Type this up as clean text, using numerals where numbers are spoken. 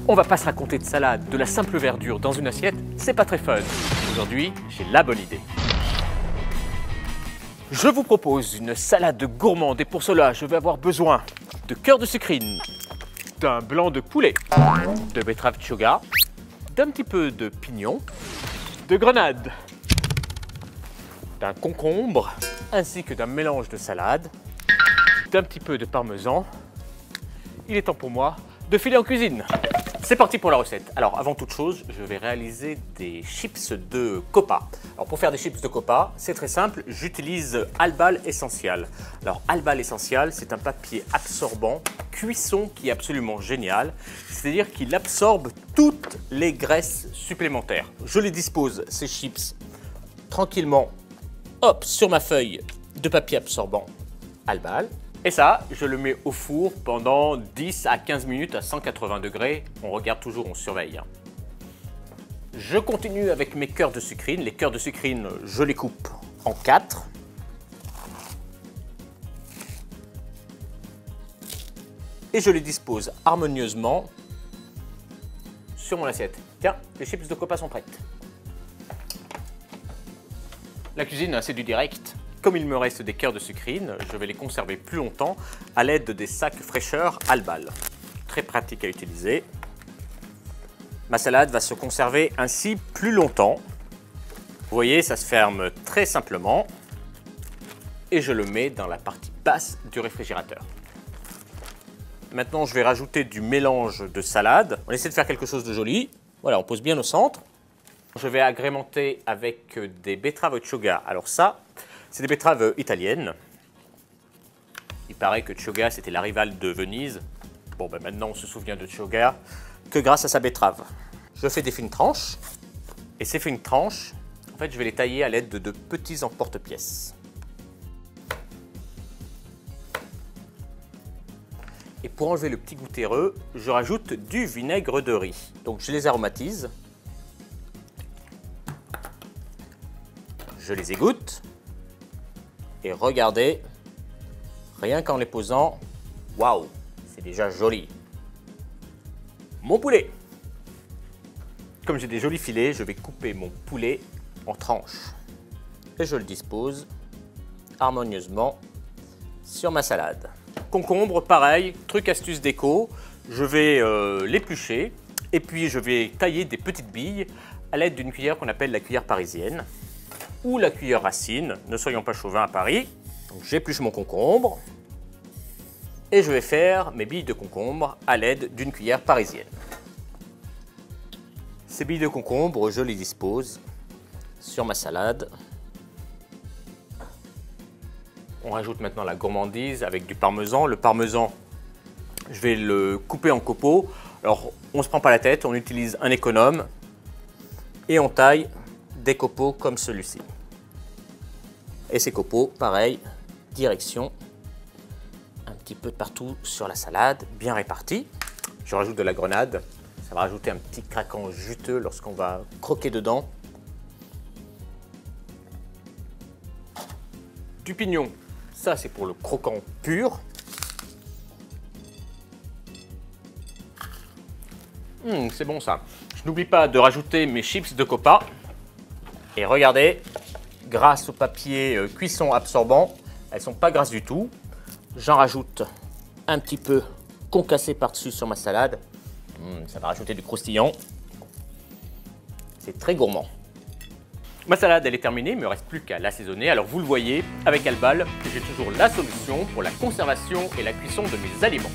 On va pas se raconter de salade, de la simple verdure dans une assiette, c'est pas très fun. Aujourd'hui, j'ai la bonne idée. Je vous propose une salade gourmande et pour cela, je vais avoir besoin de cœur de sucrine, d'un blanc de poulet, de betterave chaga, d'un petit peu de pignon, de grenade, d'un concombre, ainsi que d'un mélange de salade, d'un petit peu de parmesan. Il est temps pour moi de filer en cuisine. C'est parti pour la recette. Alors avant toute chose, je vais réaliser des chips de copa. Alors pour faire des chips de copa, c'est très simple, j'utilise Albal Essential. Alors Albal Essential, c'est un papier absorbant, cuisson qui est absolument génial. C'est-à-dire qu'il absorbe toutes les graisses supplémentaires. Je les dispose, ces chips, tranquillement, hop, sur ma feuille de papier absorbant Albal. Et ça, je le mets au four pendant 10 à 15 minutes à 180 degrés. On regarde toujours, on surveille. Je continue avec mes cœurs de sucrine. Les cœurs de sucrine, je les coupe en 4. Et je les dispose harmonieusement sur mon assiette. Tiens, les chips de copa sont prêtes. La cuisine, c'est du direct. Comme il me reste des cœurs de sucrine, je vais les conserver plus longtemps à l'aide des sacs fraîcheur Albal. Très pratique à utiliser. Ma salade va se conserver ainsi plus longtemps. Vous voyez, ça se ferme très simplement. Et je le mets dans la partie basse du réfrigérateur. Maintenant, je vais rajouter du mélange de salade. On essaie de faire quelque chose de joli. Voilà, on pose bien au centre. Je vais agrémenter avec des betteraves chaga. Alors ça, c'est des betteraves italiennes. Il paraît que chaga, c'était la rivale de Venise. Bon, ben maintenant, on se souvient de chaga que grâce à sa betterave. Je fais des fines tranches. Et ces fines tranches, en fait, je vais les tailler à l'aide de petits emporte-pièces. Et pour enlever le petit goût terreux, je rajoute du vinaigre de riz. Donc, je les aromatise. Je les égoutte. Et regardez, rien qu'en les posant, waouh, c'est déjà joli. Mon poulet. Comme j'ai des jolis filets, je vais couper mon poulet en tranches. Et je le dispose harmonieusement sur ma salade. Concombre, pareil, truc astuce déco, je vais l'éplucher et puis je vais tailler des petites billes à l'aide d'une cuillère qu'on appelle la cuillère parisienne. Ou la cuillère racine, ne soyons pas chauvins à Paris. J'épluche mon concombre et je vais faire mes billes de concombre à l'aide d'une cuillère parisienne. Ces billes de concombre, je les dispose sur ma salade. On rajoute maintenant la gourmandise avec du parmesan. Le parmesan, je vais le couper en copeaux. Alors, on ne se prend pas la tête, on utilise un économe et on taille des copeaux comme celui-ci. Et ces copeaux, pareil, direction un petit peu partout sur la salade, bien répartis. Je rajoute de la grenade, ça va rajouter un petit craquant juteux lorsqu'on va croquer dedans. Du pignon, ça c'est pour le croquant pur. C'est bon ça. Je n'oublie pas de rajouter mes chips de copa. Et regardez, grâce au papier cuisson absorbant, elles ne sont pas grasses du tout. J'en rajoute un petit peu concassé par-dessus sur ma salade. Ça va rajouter du croustillant. C'est très gourmand. Ma salade, elle est terminée, il ne me reste plus qu'à l'assaisonner. Alors vous le voyez, avec Albal, j'ai toujours la solution pour la conservation et la cuisson de mes aliments.